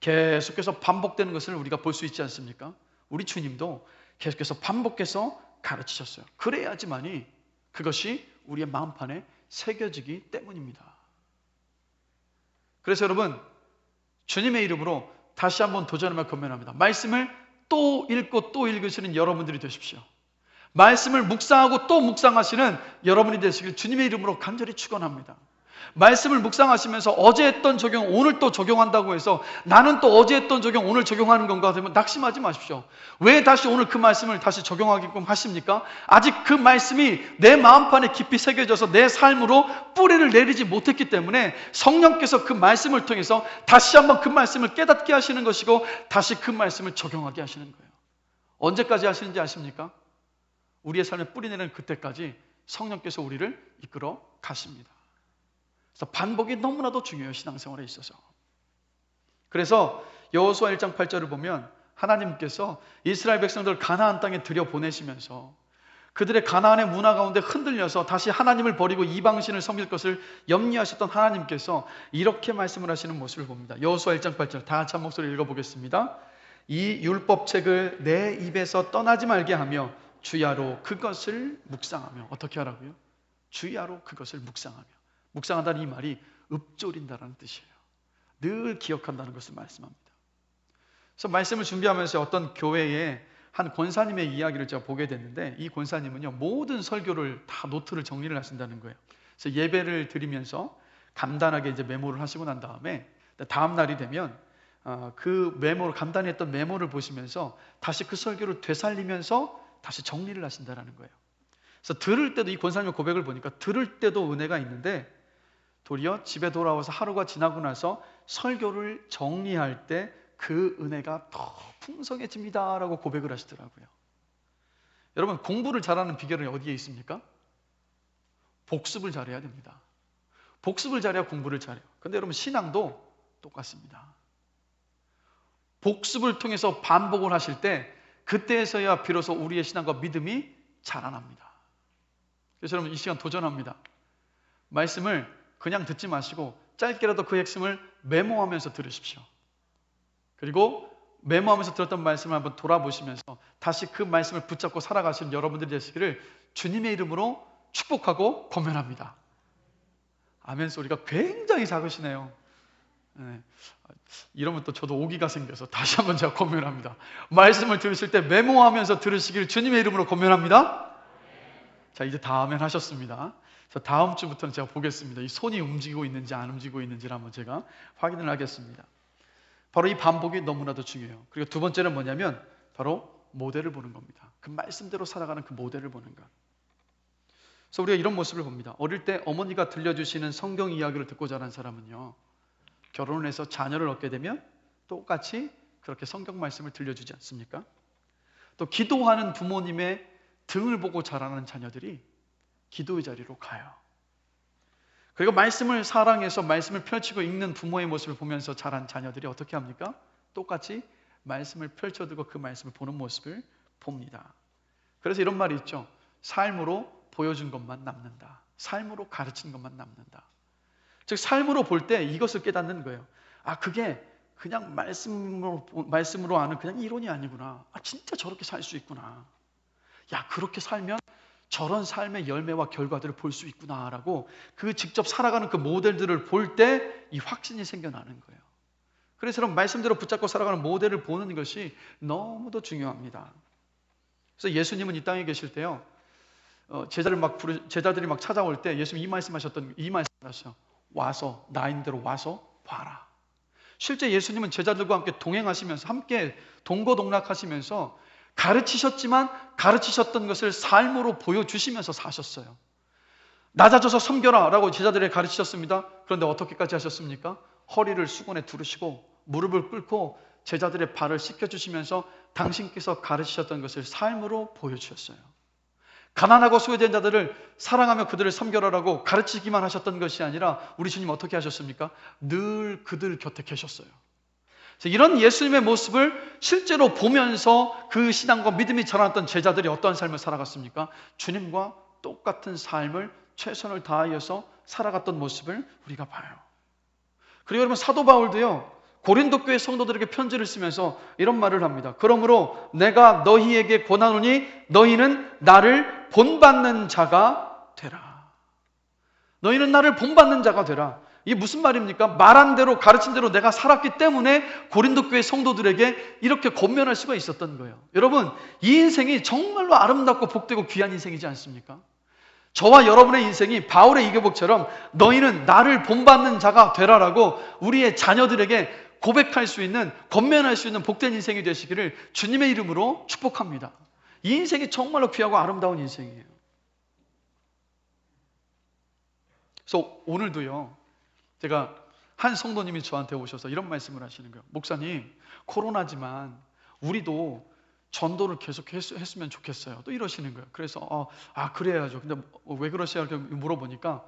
계속해서 반복되는 것을 우리가 볼 수 있지 않습니까? 우리 주님도 계속해서 반복해서 가르치셨어요. 그래야지만이 그것이 우리의 마음판에 새겨지기 때문입니다. 그래서 여러분 주님의 이름으로 다시 한번 도전하며 권면합니다. 말씀을 또 읽고 또 읽으시는 여러분들이 되십시오. 말씀을 묵상하고 또 묵상하시는 여러분이 되시길 주님의 이름으로 간절히 축원합니다. 말씀을 묵상하시면서 어제 했던 적용 오늘 또 적용한다고 해서 나는 또 어제 했던 적용 오늘 적용하는 건가 되면 낙심하지 마십시오. 왜 다시 오늘 그 말씀을 다시 적용하게끔 하십니까? 아직 그 말씀이 내 마음판에 깊이 새겨져서 내 삶으로 뿌리를 내리지 못했기 때문에 성령께서 그 말씀을 통해서 다시 한번 그 말씀을 깨닫게 하시는 것이고 다시 그 말씀을 적용하게 하시는 거예요. 언제까지 하시는지 아십니까? 우리의 삶에 뿌리 내리는 그때까지 성령께서 우리를 이끌어 가십니다. 그래서 반복이 너무나도 중요해요. 신앙생활에 있어서. 그래서 여호수아 1장 8절을 보면 하나님께서 이스라엘 백성들을 가나안 땅에 들여보내시면서 그들의 가나안의 문화 가운데 흔들려서 다시 하나님을 버리고 이방신을 섬길 것을 염려하셨던 하나님께서 이렇게 말씀을 하시는 모습을 봅니다. 여호수아 1장 8절 다 같이 한 목소리로 읽어보겠습니다. 이 율법책을 내 입에서 떠나지 말게 하며 주야로 그것을 묵상하며. 어떻게 하라고요? 주야로 그것을 묵상하며. 묵상한다는 이 말이 읊조린다라는 뜻이에요. 늘 기억한다는 것을 말씀합니다. 그래서 말씀을 준비하면서 어떤 교회의 한 권사님의 이야기를 제가 보게 됐는데 이 권사님은요 모든 설교를 다 노트를 정리를 하신다는 거예요. 그래서 예배를 드리면서 간단하게 이제 메모를 하시고 난 다음에 다음 날이 되면 그 메모를 간단히 했던 메모를 보시면서 다시 그 설교를 되살리면서 다시 정리를 하신다는 거예요. 그래서 들을 때도 이 권사님의 고백을 보니까 들을 때도 은혜가 있는데 도리어 집에 돌아와서 하루가 지나고 나서 설교를 정리할 때 그 은혜가 더 풍성해집니다라고 고백을 하시더라고요. 여러분 공부를 잘하는 비결은 어디에 있습니까? 복습을 잘해야 됩니다. 복습을 잘해야 공부를 잘해요. 그런데 여러분 신앙도 똑같습니다. 복습을 통해서 반복을 하실 때 그때에서야 비로소 우리의 신앙과 믿음이 자라납니다. 그래서 여러분 이 시간 도전합니다. 말씀을 그냥 듣지 마시고 짧게라도 그 핵심을 메모하면서 들으십시오. 그리고 메모하면서 들었던 말씀을 한번 돌아보시면서 다시 그 말씀을 붙잡고 살아가시는 여러분들이 되시기를 주님의 이름으로 축복하고 권면합니다. 아멘 소리가 굉장히 작으시네요. 네. 이러면 또 저도 오기가 생겨서 다시 한번 제가 권면합니다. 말씀을 들으실 때 메모하면서 들으시기를 주님의 이름으로 권면합니다. 자 이제 다 아멘 하셨습니다. 그래서 다음 주부터는 제가 보겠습니다. 이 손이 움직이고 있는지 안 움직이고 있는지를 한번 제가 확인을 하겠습니다. 바로 이 반복이 너무나도 중요해요. 그리고 두 번째는 뭐냐면 바로 모델을 보는 겁니다. 그 말씀대로 살아가는 그 모델을 보는 것. 그래서 우리가 이런 모습을 봅니다. 어릴 때 어머니가 들려주시는 성경 이야기를 듣고 자란 사람은요 결혼을 해서 자녀를 얻게 되면 똑같이 그렇게 성경 말씀을 들려주지 않습니까? 또 기도하는 부모님의 등을 보고 자라는 자녀들이 기도의 자리로 가요. 그리고 말씀을 사랑해서 말씀을 펼치고 읽는 부모의 모습을 보면서 자란 자녀들이 어떻게 합니까? 똑같이 말씀을 펼쳐두고 그 말씀을 보는 모습을 봅니다. 그래서 이런 말이 있죠. 삶으로 보여준 것만 남는다. 삶으로 가르친 것만 남는다. 즉 삶으로 볼 때 이것을 깨닫는 거예요. 아 그게 그냥 말씀으로 아는 그냥 이론이 아니구나. 아 진짜 저렇게 살 수 있구나. 야 그렇게 살면 저런 삶의 열매와 결과들을 볼 수 있구나라고 그 직접 살아가는 그 모델들을 볼 때 이 확신이 생겨나는 거예요. 그래서 그런 말씀대로 붙잡고 살아가는 모델을 보는 것이 너무도 중요합니다. 그래서 예수님은 이 땅에 계실 때요 제자들이 막 찾아올 때 예수님 이 말씀하셨어요. 와서 나인대로 와서 봐라. 실제 예수님은 제자들과 함께 동행하시면서 함께 동고동락하시면서 가르치셨지만 가르치셨던 것을 삶으로 보여주시면서 사셨어요. 낮아져서 섬겨라 라고 제자들에게 가르치셨습니다. 그런데 어떻게까지 하셨습니까? 허리를 수건에 두르시고 무릎을 꿇고 제자들의 발을 씻겨주시면서 당신께서 가르치셨던 것을 삶으로 보여주셨어요. 가난하고 소외된 자들을 사랑하며 그들을 섬겨라라고 가르치기만 하셨던 것이 아니라 우리 주님 어떻게 하셨습니까? 늘 그들 곁에 계셨어요. 이런 예수님의 모습을 실제로 보면서 그 신앙과 믿음이 자라났던 제자들이 어떠한 삶을 살아갔습니까? 주님과 똑같은 삶을 최선을 다하여서 살아갔던 모습을 우리가 봐요. 그리고 여러분, 사도 바울도요, 고린도 교회 성도들에게 편지를 쓰면서 이런 말을 합니다. 그러므로 내가 너희에게 권하노니 너희는 나를 본받는 자가 되라. 너희는 나를 본받는 자가 되라. 이게 무슨 말입니까? 말한 대로, 가르친 대로 내가 살았기 때문에 고린도 교회 성도들에게 이렇게 권면할 수가 있었던 거예요. 여러분, 이 인생이 정말로 아름답고 복되고 귀한 인생이지 않습니까? 저와 여러분의 인생이 바울의 이교복처럼 너희는 나를 본받는 자가 되라라고 우리의 자녀들에게 고백할 수 있는, 권면할 수 있는 복된 인생이 되시기를 주님의 이름으로 축복합니다. 이 인생이 정말로 귀하고 아름다운 인생이에요. 그래서 오늘도요, 제가 한 성도님이 저한테 오셔서 이런 말씀을 하시는 거예요. 목사님, 코로나지만 우리도 전도를 계속 했으면 좋겠어요. 또 이러시는 거예요. 그래서 그래야죠. 근데 왜 그러세요? 이렇게 물어보니까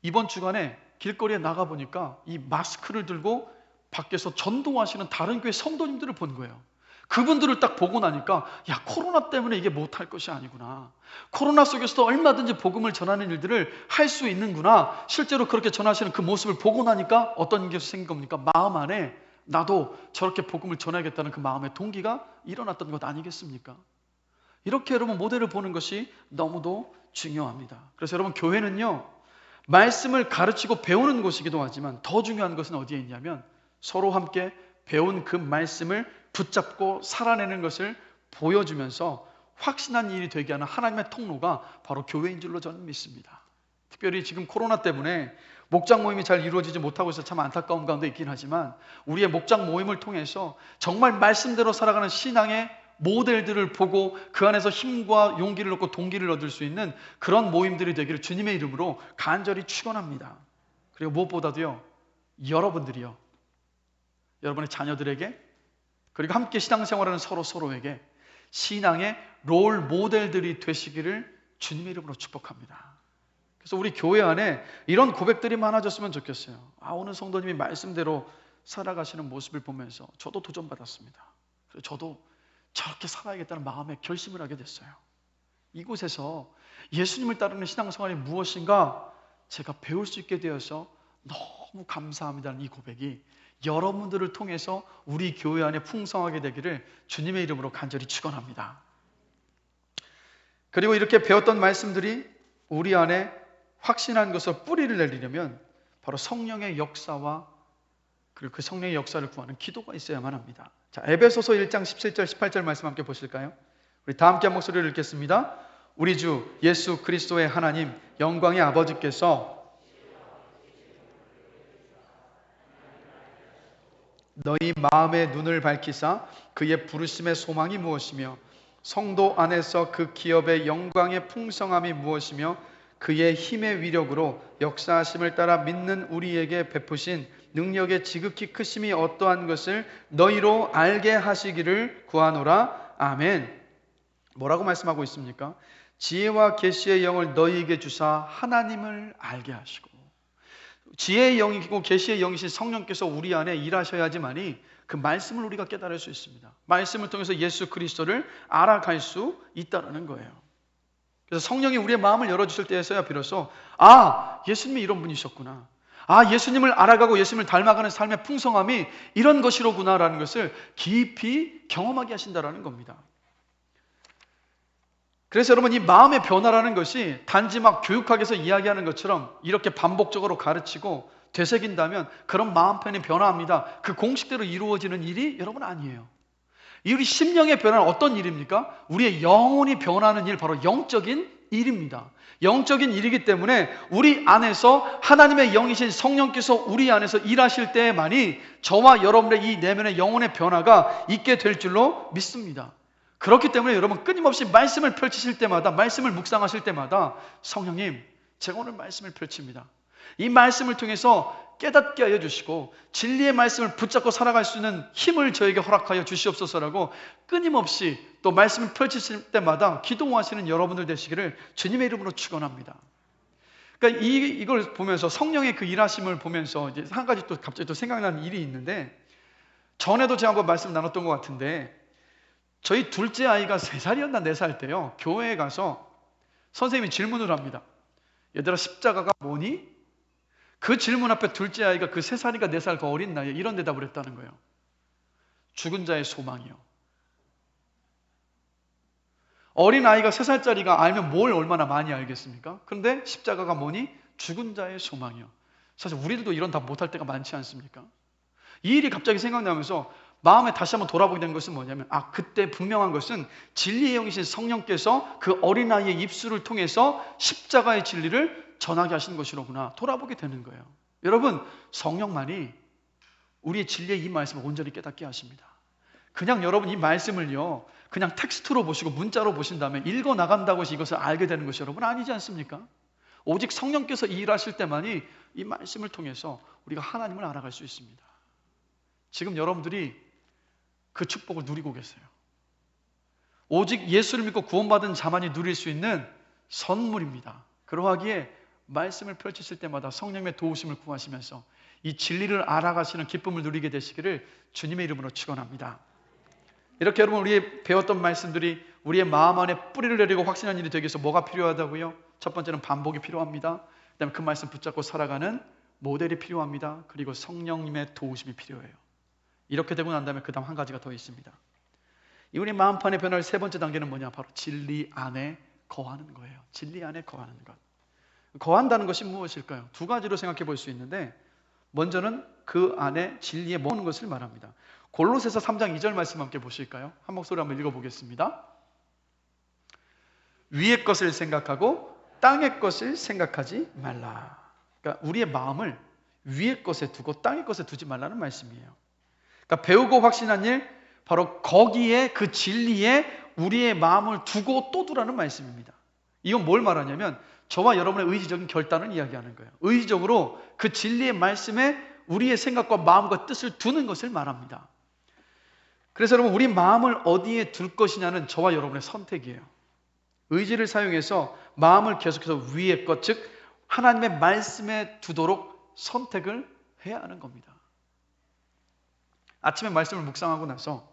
이번 주간에 길거리에 나가보니까 이 마스크를 들고 밖에서 전도하시는 다른 교회 성도님들을 본 거예요. 그분들을 딱 보고 나니까 야, 코로나 때문에 이게 못할 것이 아니구나. 코로나 속에서도 얼마든지 복음을 전하는 일들을 할 수 있는구나. 실제로 그렇게 전하시는 그 모습을 보고 나니까 어떤 게 생긴 겁니까? 마음 안에 나도 저렇게 복음을 전하겠다는 그 마음의 동기가 일어났던 것 아니겠습니까? 이렇게 여러분 모델을 보는 것이 너무도 중요합니다. 그래서 여러분, 교회는요, 말씀을 가르치고 배우는 곳이기도 하지만 더 중요한 것은 어디에 있냐면 서로 함께 배운 그 말씀을 붙잡고 살아내는 것을 보여주면서 확신한 일이 되게 하는 하나님의 통로가 바로 교회인 줄로 저는 믿습니다. 특별히 지금 코로나 때문에 목장 모임이 잘 이루어지지 못하고 있어서 참 안타까운 가운데 있긴 하지만 우리의 목장 모임을 통해서 정말 말씀대로 살아가는 신앙의 모델들을 보고 그 안에서 힘과 용기를 얻고 동기를 얻을 수 있는 그런 모임들이 되기를 주님의 이름으로 간절히 축원합니다. 그리고 무엇보다도요, 여러분들이요, 여러분의 자녀들에게, 그리고 함께 신앙생활하는 서로에게 신앙의 롤 모델들이 되시기를 주님의 이름으로 축복합니다. 그래서 우리 교회 안에 이런 고백들이 많아졌으면 좋겠어요. 오늘 성도님이 말씀대로 살아가시는 모습을 보면서 저도 도전받았습니다. 그래서 저도 저렇게 살아야겠다는 마음에 결심을 하게 됐어요. 이곳에서 예수님을 따르는 신앙생활이 무엇인가 제가 배울 수 있게 되어서 너무 감사합니다는 이 고백이 여러분들을 통해서 우리 교회 안에 풍성하게 되기를 주님의 이름으로 간절히 축원합니다. 그리고 이렇게 배웠던 말씀들이 우리 안에 확신한 것으로 뿌리를 내리려면 바로 성령의 역사와 그리고 그 성령의 역사를 구하는 기도가 있어야만 합니다. 자, 에베소서 1장 17절 18절 말씀 함께 보실까요? 우리 다 함께 한 목소리를 읽겠습니다. 우리 주 예수 그리스도의 하나님 영광의 아버지께서 너희 마음의 눈을 밝히사 그의 부르심의 소망이 무엇이며 성도 안에서 그 기업의 영광의 풍성함이 무엇이며 그의 힘의 위력으로 역사하심을 따라 믿는 우리에게 베푸신 능력의 지극히 크심이 어떠한 것을 너희로 알게 하시기를 구하노라. 아멘. 뭐라고 말씀하고 있습니까? 지혜와 계시의 영을 너희에게 주사 하나님을 알게 하시고, 지혜의 영이고 계시의 영이신 성령께서 우리 안에 일하셔야지만이 그 말씀을 우리가 깨달을 수 있습니다. 말씀을 통해서 예수 그리스도를 알아갈 수 있다는 거예요. 그래서 성령이 우리의 마음을 열어주실 때에서야 비로소 예수님이 이런 분이셨구나, 예수님을 알아가고 예수님을 닮아가는 삶의 풍성함이 이런 것이로구나 라는 것을 깊이 경험하게 하신다는 겁니다. 그래서 여러분, 이 마음의 변화라는 것이 단지 막 교육학에서 이야기하는 것처럼 이렇게 반복적으로 가르치고 되새긴다면 그런 마음 편이 변화합니다, 그 공식대로 이루어지는 일이 여러분 아니에요. 이 우리 심령의 변화는 어떤 일입니까? 우리의 영혼이 변하는 일, 바로 영적인 일입니다. 영적인 일이기 때문에 우리 안에서 하나님의 영이신 성령께서 우리 안에서 일하실 때만이 저와 여러분의 이 내면의 영혼의 변화가 있게 될 줄로 믿습니다. 그렇기 때문에 여러분, 끊임없이 말씀을 펼치실 때마다, 말씀을 묵상하실 때마다 성령님, 제가 오늘 말씀을 펼칩니다. 이 말씀을 통해서 깨닫게 하여 주시고 진리의 말씀을 붙잡고 살아갈 수 있는 힘을 저에게 허락하여 주시옵소서라고 끊임없이 또 말씀을 펼치실 때마다 기도하시는 여러분들 되시기를 주님의 이름으로 축원합니다. 그러니까 이걸 보면서, 성령의 그 일하심을 보면서 이제 한 가지 또 갑자기 또 생각나는 일이 있는데, 전에도 제가 한번 말씀 나눴던 것 같은데, 저희 둘째 아이가 3살이었나 4살 때요, 교회에 가서 선생님이 질문을 합니다. 얘들아 십자가가 뭐니? 그 질문 앞에 둘째 아이가 그 3살인가 4살 그 어린 나이에 이런 대답을 했다는 거예요. 죽은 자의 소망이요. 어린 아이가 3살짜리가 알면 뭘 얼마나 많이 알겠습니까? 그런데 십자가가 뭐니? 죽은 자의 소망이요. 사실 우리들도 이런 답 못할 때가 많지 않습니까? 이 일이 갑자기 생각나면서 마음에 다시 한번 돌아보게 된 것은 뭐냐면, 그때 분명한 것은 진리의 영이신 성령께서 그 어린아이의 입술을 통해서 십자가의 진리를 전하게 하신 것이로구나 돌아보게 되는 거예요. 여러분, 성령만이 우리의 진리의 이 말씀을 온전히 깨닫게 하십니다. 그냥 여러분 이 말씀을요 그냥 텍스트로 보시고 문자로 보신 다음에 읽어 나간다고 해서 이것을 알게 되는 것이 여러분 아니지 않습니까? 오직 성령께서 이 일하실 때만이 이 말씀을 통해서 우리가 하나님을 알아갈 수 있습니다. 지금 여러분들이 그 축복을 누리고 계세요. 오직 예수를 믿고 구원받은 자만이 누릴 수 있는 선물입니다. 그러하기에 말씀을 펼치실 때마다 성령의 도우심을 구하시면서 이 진리를 알아가시는 기쁨을 누리게 되시기를 주님의 이름으로 축원합니다. 이렇게 여러분 우리 배웠던 말씀들이 우리의 마음 안에 뿌리를 내리고 확신한 일이 되기 위해서 뭐가 필요하다고요? 첫 번째는 반복이 필요합니다. 그다음에 그 말씀 붙잡고 살아가는 모델이 필요합니다. 그리고 성령님의 도우심이 필요해요. 이렇게 되고 난 다음에 그 다음 한 가지가 더 있습니다. 이 우리 마음판의 변화의 3번째 단계는 뭐냐? 바로 진리 안에 거하는 거예요. 진리 안에 거하는 것. 거한다는 것이 무엇일까요? 2가지로 생각해 볼 수 있는데, 먼저는 그 안에 진리에 머무는 것을 말합니다. 골로새서 3장 2절 말씀 함께 보실까요? 한 목소리 한번 읽어보겠습니다. 위의 것을 생각하고 땅의 것을 생각하지 말라. 그러니까 우리의 마음을 위의 것에 두고 땅의 것에 두지 말라는 말씀이에요. 그러니까 배우고 확신한 일, 바로 거기에 그 진리에 우리의 마음을 두고 또 두라는 말씀입니다. 이건 뭘 말하냐면 저와 여러분의 의지적인 결단을 이야기하는 거예요. 의지적으로 그 진리의 말씀에 우리의 생각과 마음과 뜻을 두는 것을 말합니다. 그래서 여러분 우리 마음을 어디에 둘 것이냐는 저와 여러분의 선택이에요. 의지를 사용해서 마음을 계속해서 위의 것, 즉 하나님의 말씀에 두도록 선택을 해야 하는 겁니다. 아침에 말씀을 묵상하고 나서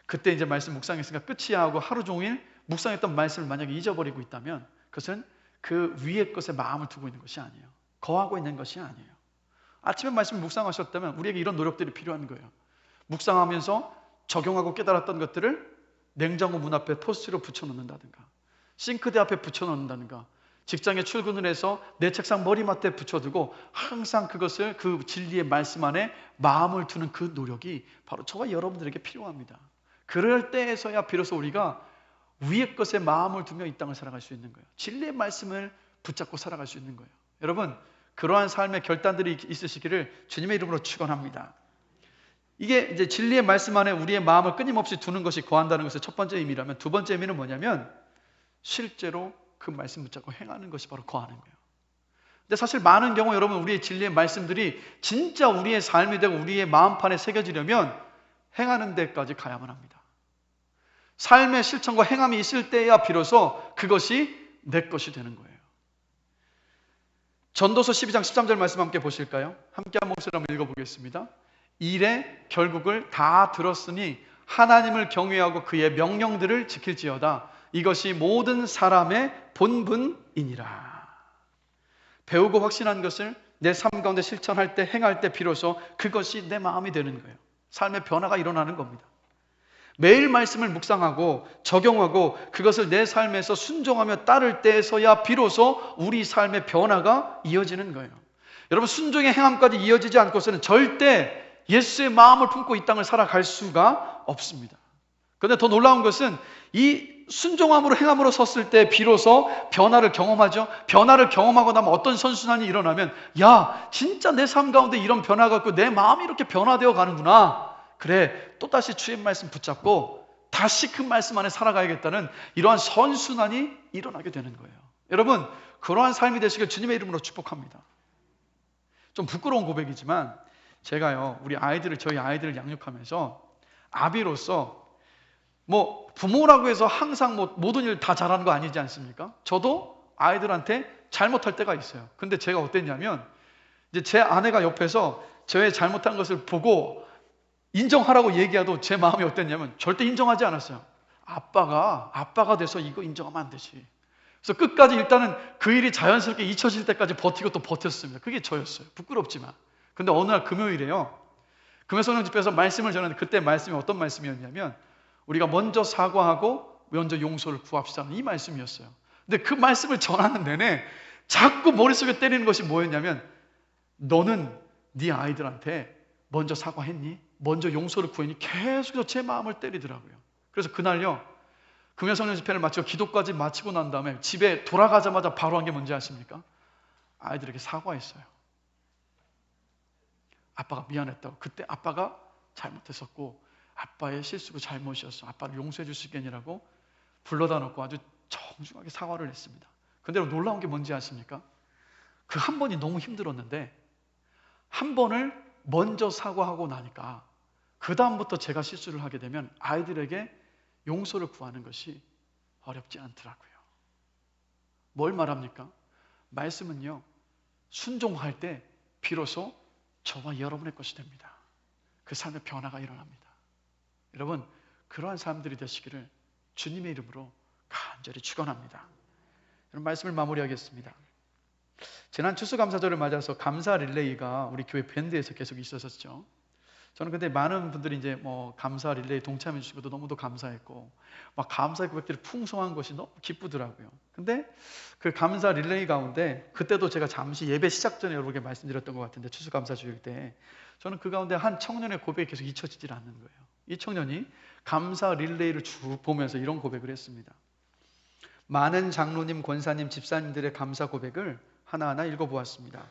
그때 이제 말씀 묵상했으니까 끝이야 하고 하루 종일 묵상했던 말씀을 만약에 잊어버리고 있다면 그것은 그 위의 것에 마음을 두고 있는 것이 아니에요. 거하고 있는 것이 아니에요. 아침에 말씀을 묵상하셨다면 우리에게 이런 노력들이 필요한 거예요. 묵상하면서 적용하고 깨달았던 것들을 냉장고 문 앞에 포스트로 붙여놓는다든가, 싱크대 앞에 붙여놓는다든가, 직장에 출근을 해서 내 책상 머리맡에 붙여두고 항상 그것을 그 진리의 말씀 안에 마음을 두는 그 노력이 바로 저와 여러분들에게 필요합니다. 그럴 때에서야 비로소 우리가 위의 것에 마음을 두며 이 땅을 살아갈 수 있는 거예요. 진리의 말씀을 붙잡고 살아갈 수 있는 거예요. 여러분, 그러한 삶의 결단들이 있으시기를 주님의 이름으로 축원합니다. 이게 이제 진리의 말씀 안에 우리의 마음을 끊임없이 두는 것이 거한다는 것의 첫 번째 의미라면, 두 번째 의미는 뭐냐면 실제로 그 말씀 붙잡고 행하는 것이 바로 거하는 거예요. 근데 사실 많은 경우 여러분 우리의 진리의 말씀들이 진짜 우리의 삶이 되고 우리의 마음판에 새겨지려면 행하는 데까지 가야만 합니다. 삶의 실천과 행함이 있을 때야 비로소 그것이 내 것이 되는 거예요. 전도서 12장 13절 말씀 함께 보실까요? 함께 한 목소리 한번 읽어보겠습니다. 일의 결국을 다 들었으니 하나님을 경외하고 그의 명령들을 지킬지어다. 이것이 모든 사람의 본분이니라. 배우고 확신한 것을 내 삶 가운데 실천할 때, 행할 때 비로소 그것이 내 마음이 되는 거예요. 삶의 변화가 일어나는 겁니다. 매일 말씀을 묵상하고 적용하고 그것을 내 삶에서 순종하며 따를 때에서야 비로소 우리 삶의 변화가 이어지는 거예요. 여러분, 순종의 행함까지 이어지지 않고서는 절대 예수의 마음을 품고 이 땅을 살아갈 수가 없습니다. 그런데 더 놀라운 것은 이 순종함으로 행함으로 섰을 때 비로소 변화를 경험하죠. 변화를 경험하고 나면 어떤 선순환이 일어나면, 야, 진짜 내 삶 가운데 이런 변화가 있고 내 마음이 이렇게 변화되어 가는구나. 그래, 또다시 주의 말씀 붙잡고 다시 그 말씀 안에 살아가야겠다는 이러한 선순환이 일어나게 되는 거예요. 여러분, 그러한 삶이 되시길 주님의 이름으로 축복합니다. 좀 부끄러운 고백이지만 제가요, 저희 아이들을 양육하면서 아비로서 부모라고 해서 항상 모든 일 다 잘하는 거 아니지 않습니까? 저도 아이들한테 잘못할 때가 있어요. 근데 제가 어땠냐면, 이제 제 아내가 옆에서 저의 잘못한 것을 보고 인정하라고 얘기해도 제 마음이 어땠냐면 절대 인정하지 않았어요. 아빠가 돼서 이거 인정하면 안 되지. 그래서 끝까지 일단은 그 일이 자연스럽게 잊혀질 때까지 버티고 또 버텼습니다. 그게 저였어요. 부끄럽지만. 근데 어느 날 금요일에요. 금요성령 집회에서 말씀을 전하는데 그때 말씀이 어떤 말씀이었냐면 우리가 먼저 사과하고 먼저 용서를 구합시다는 이 말씀이었어요. 근데 그 말씀을 전하는 내내 자꾸 머릿속에 때리는 것이 뭐였냐면 너는 네 아이들한테 먼저 사과했니? 먼저 용서를 구했니? 계속해서 제 마음을 때리더라고요. 그래서 그날요 금요성령 집회를 마치고 기도까지 마치고 난 다음에 집에 돌아가자마자 바로 한 게 뭔지 아십니까? 아이들에게 사과했어요. 아빠가 미안했다고. 그때 아빠가 잘못했었고 아빠의 실수고 잘못이었어. 아빠를 용서해 줄 수 있겠냐고 불러다 놓고 아주 정중하게 사과를 했습니다. 근데 놀라운 게 뭔지 아십니까? 그 한 번이 너무 힘들었는데 한 번을 먼저 사과하고 나니까 그 다음부터 제가 실수를 하게 되면 아이들에게 용서를 구하는 것이 어렵지 않더라고요. 뭘 말합니까? 말씀은요 순종할 때 비로소 저와 여러분의 것이 됩니다. 그 삶의 변화가 일어납니다. 여러분 그러한 사람들이 되시기를 주님의 이름으로 간절히 축원합니다. 여러분 말씀을 마무리하겠습니다. 지난 추수감사절을 맞아서 감사 릴레이가 우리 교회 밴드에서 계속 있었었죠. 저는 근데 많은 분들이 이제 뭐 감사 릴레이 동참해 주시고도 너무도 감사했고 막 감사의 고백들이 풍성한 것이 너무 기쁘더라고요. 근데 그 감사 릴레이 가운데 그때도 제가 잠시 예배 시작 전에 여러분께 말씀드렸던 것 같은데 추수감사 주일 때 저는 그 가운데 한 청년의 고백이 계속 잊혀지질 않는 거예요. 이 청년이 감사 릴레이를 쭉 보면서 이런 고백을 했습니다. 많은 장로님, 권사님, 집사님들의 감사 고백을 하나하나 읽어보았습니다.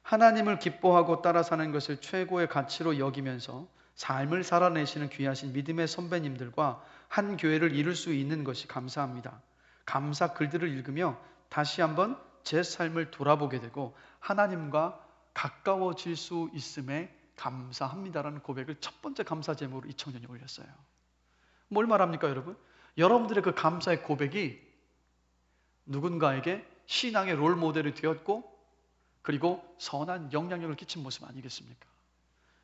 하나님을 기뻐하고 따라 사는 것을 최고의 가치로 여기면서 삶을 살아내시는 귀하신 믿음의 선배님들과 한 교회를 이룰 수 있는 것이 감사합니다. 감사 글들을 읽으며 다시 한번 제 삶을 돌아보게 되고 하나님과 가까워질 수 있음에 감사합니다라는 고백을 첫 번째 감사 제목으로 이 청년이 올렸어요. 뭘 말합니까 여러분? 여러분들의 그 감사의 고백이 누군가에게 신앙의 롤 모델이 되었고 그리고 선한 영향력을 끼친 모습 아니겠습니까?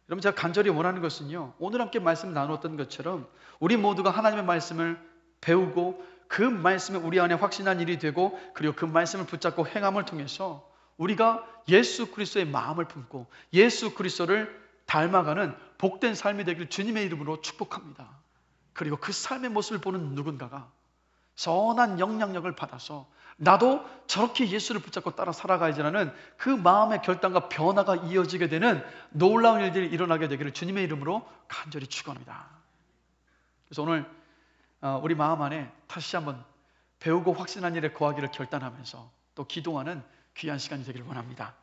여러분 제가 간절히 원하는 것은요 오늘 함께 말씀 나누었던 것처럼 우리 모두가 하나님의 말씀을 배우고 그 말씀이 우리 안에 확신한 일이 되고 그리고 그 말씀을 붙잡고 행함을 통해서 우리가 예수 그리스도의 마음을 품고 예수 그리스도를 닮아가는 복된 삶이 되기를 주님의 이름으로 축복합니다. 그리고 그 삶의 모습을 보는 누군가가 선한 영향력을 받아서 나도 저렇게 예수를 붙잡고 따라 살아가야지라는 그 마음의 결단과 변화가 이어지게 되는 놀라운 일들이 일어나게 되기를 주님의 이름으로 간절히 축원합니다. 그래서 오늘 우리 마음 안에 다시 한번 배우고 확신한 일에 거하기를 결단하면서 또 기도하는 귀한 시간이 되기를 원합니다.